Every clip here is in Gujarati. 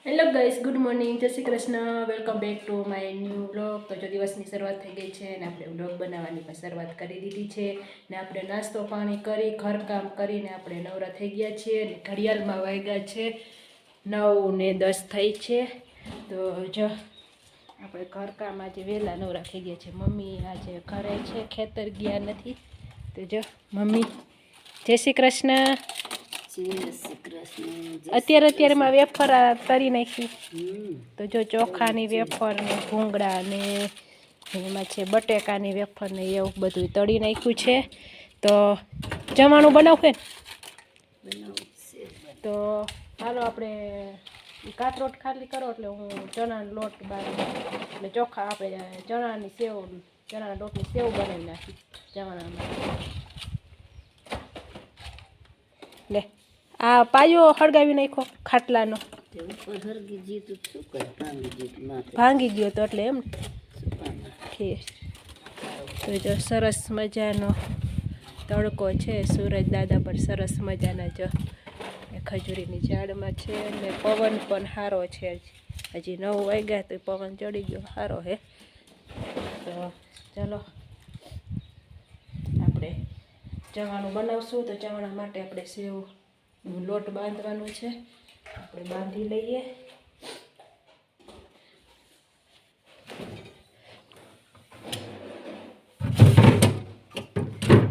હેલો ગાઈસ, ગુડ મોર્નિંગ, જય Shri Krishna, welcome back to my new blog. તો જો દિવસની શરૂઆત થઈ ગઈ છે અને આપણે બ્લોગ બનાવવાની પણ શરૂઆત કરી દીધી છે ને આપણે નાસ્તો પાણી કરી ઘરકામ કરીને આપણે નવરા થઈ ગયા છીએ અને ઘડિયાળમાં વાગ્યા છે 9:10 થઈ છે. તો જો આપણે ઘરકામ આજે વહેલા નવરા થઈ ગયા છે. મમ્મી આજે ઘરે છે, ખેતર ગયા નથી. તો જો મમ્મી જય શ્રી કૃષ્ણ. અત્યારમાં વેફર તરી નાખી. તો જો ચોખાની વેફર ને ભૂંગળા ને એમાં છે બટેકાની વેફર ને એવું બધું તળી નાખ્યું છે. તો જમવાનું બનાવવું તો હાલો આપણે કાટરોટ ખાલી કરો એટલે હું ચણાનો લોટ એટલે ચોખા આપણે ચણાના લોટની સેવ બનાવી નાખી જમવાનામાં. લે આ પાયો હળગાવી નાખ્યો ખાટલાનો, ભાંગી ગયો તો એટલે એમ. તો જો સરસ મજાનો તડકો છે, સૂરજ દાદા પર સરસ મજાના જો ખજૂરીની ઝાડમાં છે અને પવન પણ સારો છે. હજી 9 વાગ્યા તો પવન ચડી ગયો સારો હે. તો ચાલો આપણે ચવાણું બનાવશું. તો ચવાણા માટે આપણે સેવ લોટ બાંધવાનો છે, આપણે બાંધી લઈએ.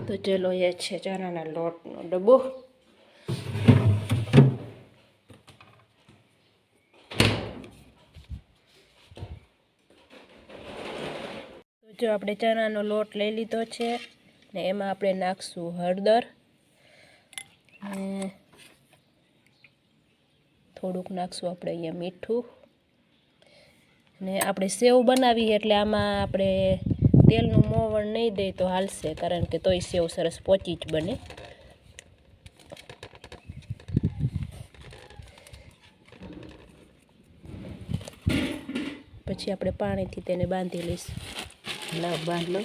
તો ચલો એ છે ચણાના લોટનો ડબ્બો. તો જો આપણે ચણાનો લોટ લઈ લીધો છે ને એમાં આપણે નાખશું હળદર ને થોડુંક નાખશું આપણે અહીંયા મીઠું. ને આપણે સેવ બનાવીએ એટલે આમાં આપણે તેલનું મોવણ નહીં દઈએ તો હાલશે, કારણ કે તોય સેવ સરસ પોચી જ બને. પછી આપણે પાણીથી તેને બાંધી લઈશું. બાંધ લો.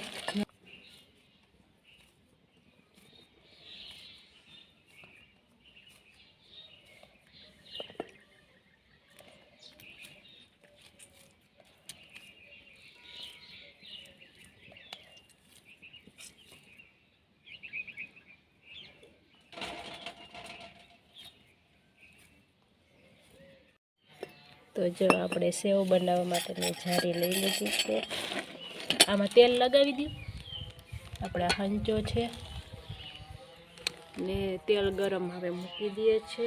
તો જો આપણે સેવ બનાવવા માટેની જારી લઈ લીધી છે. આમાં તેલ લગાવી દઈએ. આપણા હંચો છે ને તેલ ગરમ હવે મૂકી દઈએ છે.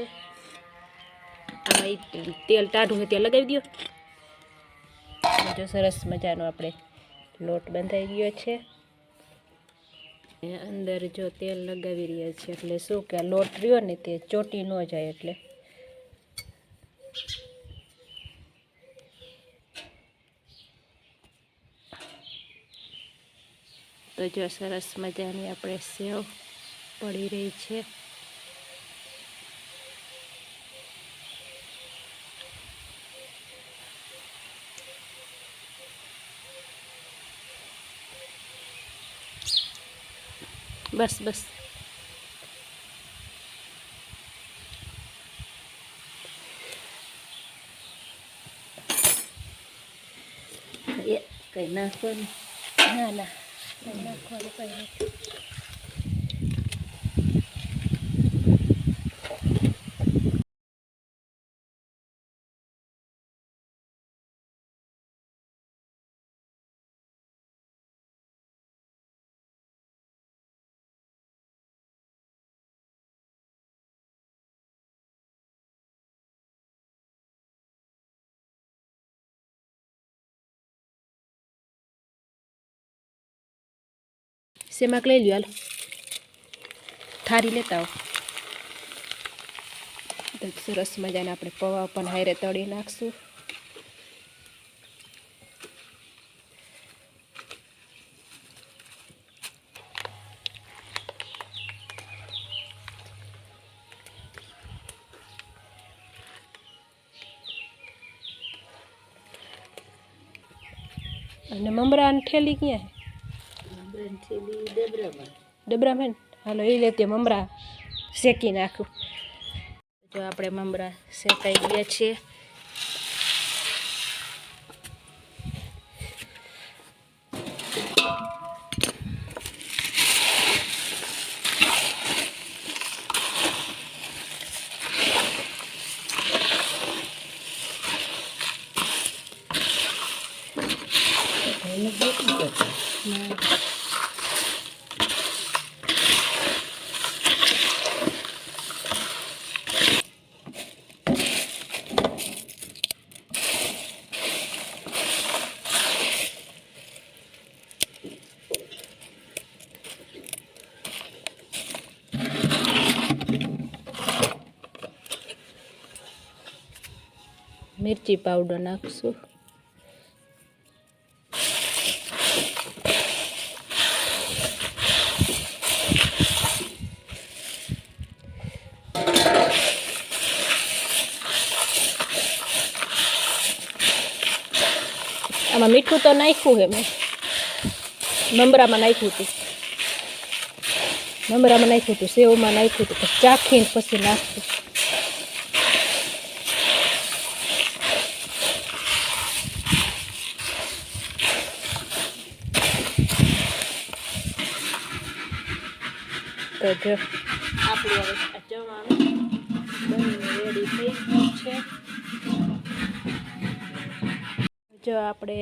આમાં તેલ ટાઢું હોય ત્યાં લગાવી દો. જો સરસ મજાનો આપણે લોટ બંધાઈ ગયો છે. અંદર જો તેલ લગાવી રહ્યા છે એટલે શું કે લોટ રહ્યો ને તે ચોટી ન જાય એટલે. તો જો સરસ મજાની આપણે સેવ પડી રહી છે. બસ બસ કઈ નાખવાનું? ના ના કઈ નાખવાનું કઈ નથી. શેમાક લઈ લ્યો, હાલો થારી લેતા આવો. તો સરસ મજાના આપણે પૌવા પણ હારે તળી નાખશું. અને મમરાની ઠેલી ક્યાં છે? ડબરામાં. હાલો એ લેતી મમરા શેકી નાખું. જો આપણે મમરા શેકાઈ ગયા છે. મિરચી પાવડર નાખશું. આમાં મીઠું તો નાખ્યું છે મેં, મમરામાં નાખ્યું હતું, સેવમાં નાખ્યું હતું, પછી ચાખીને પછી નાખશું. તો જો આપણું હવે જમવાનું બનીને રેડી થઈ ગયું છે. જો આપણે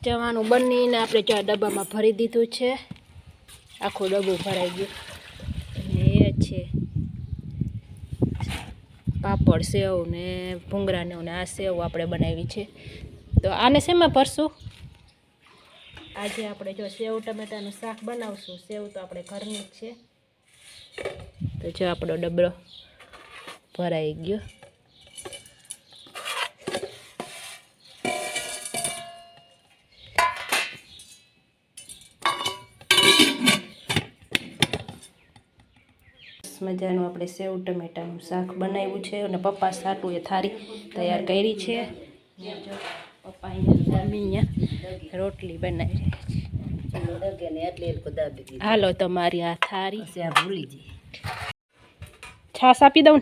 જમવાનું બનીને આપણે જો આ ડબ્બામાં ભરી દીધું છે. આખું ડબ્બું ભરાઈ ગયું. અને એ છે પાપડ, સેવ ને ભૂંગળાને અને આ સેવ આપણે બનાવી છે. તો આને શેમાં ભરશું? આજે આપણે જો સેવ ટમેટાનું શાક બનાવશું. સેવ તો આપણે ઘરની જ છે. તો જો આપણો ડબરો ભરાઈ ગયો. મજાનું આપણે સેવ ટમેટાનું શાક બનાવ્યું છે અને પપ્પા સાટું એ થાળી તૈયાર કરી છે. પપ્પા અહીંયા રોટલી બનાવી રહ્યા છે. હાલો તમારી આ થાળી ભૂલી જઈ છાશ આપી દઉં.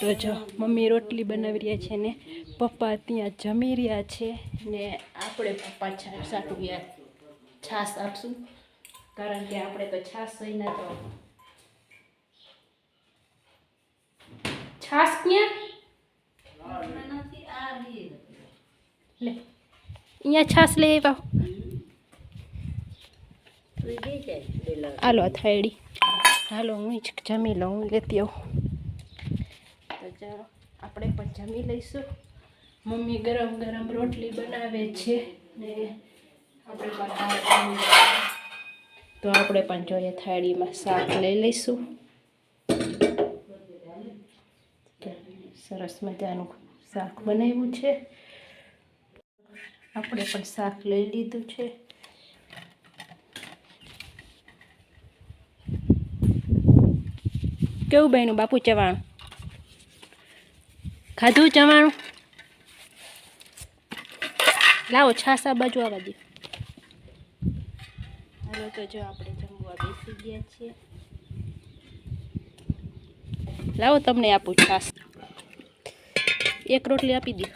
તો જો મમ્મી રોટલી બનાવી રહ્યા છે ને પપ્પા ત્યાં જમી રહ્યા છે ને આપણે પપ્પા સાટું છાશ આપશું, કારણ કે આપણે તો છાશ વિના તો છાશ ક્યાં લે અહીંયા છાશ લઈ આવ્યા. હાલો થાળી, હાલો હું જ જમી લઉં, હું લેતી આવું. તો ચાલો આપણે પણ જમી લઈશું. મમ્મી ગરમ ગરમ રોટલી બનાવે છે ને આપણે પણ તો આપણે પણ જોઈએ થાળીમાં શાક લઈ લઈશું. સરસ મજાનું શાક બનાવ્યું છે. આપણે પણ શાક લઈ લીધું છે. કેવું બન્યું બાપુ ચવાણું? ખાધું ચવાણું? લાવો છાશ આ બાજુ આવવા દો. હવે તો જો આપણે જમવા બેસી ગયા છીએ. લાવો તમને આપું છાશ. એક રોટલી આપી દો.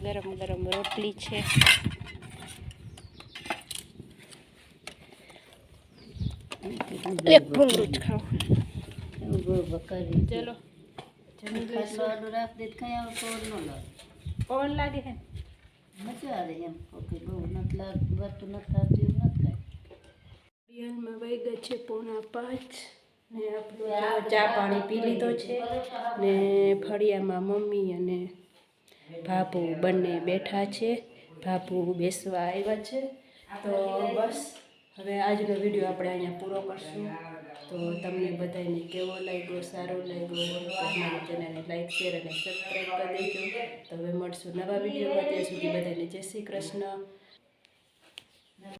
ગરમ ગરમ રોટલી છે. એક ભૂંગળું જ ખાવ. ચલો પવન લાગે છે વાગ્યા છે 4:45 ને આપણું ચા પાણી પી લીધો છે ને ફળિયામાં મમ્મી અને બાપુ બંને બેઠા છે. બાપુ બેસવા આવ્યા છે. તો બસ હવે આજનો વિડીયો આપણે અહીંયા પૂરો કરશું. તો તમને બધાને કેવો લાગ્યો, સારો લાગ્યો તો અમારી ચેનલને લાઈક, શેર અને સબસ્ક્રાઈબ કરી દેજો. તો હવે મળશું નવા વિડીયોમાં. ત્યાં સુધી બધાને જય શ્રી કૃષ્ણ.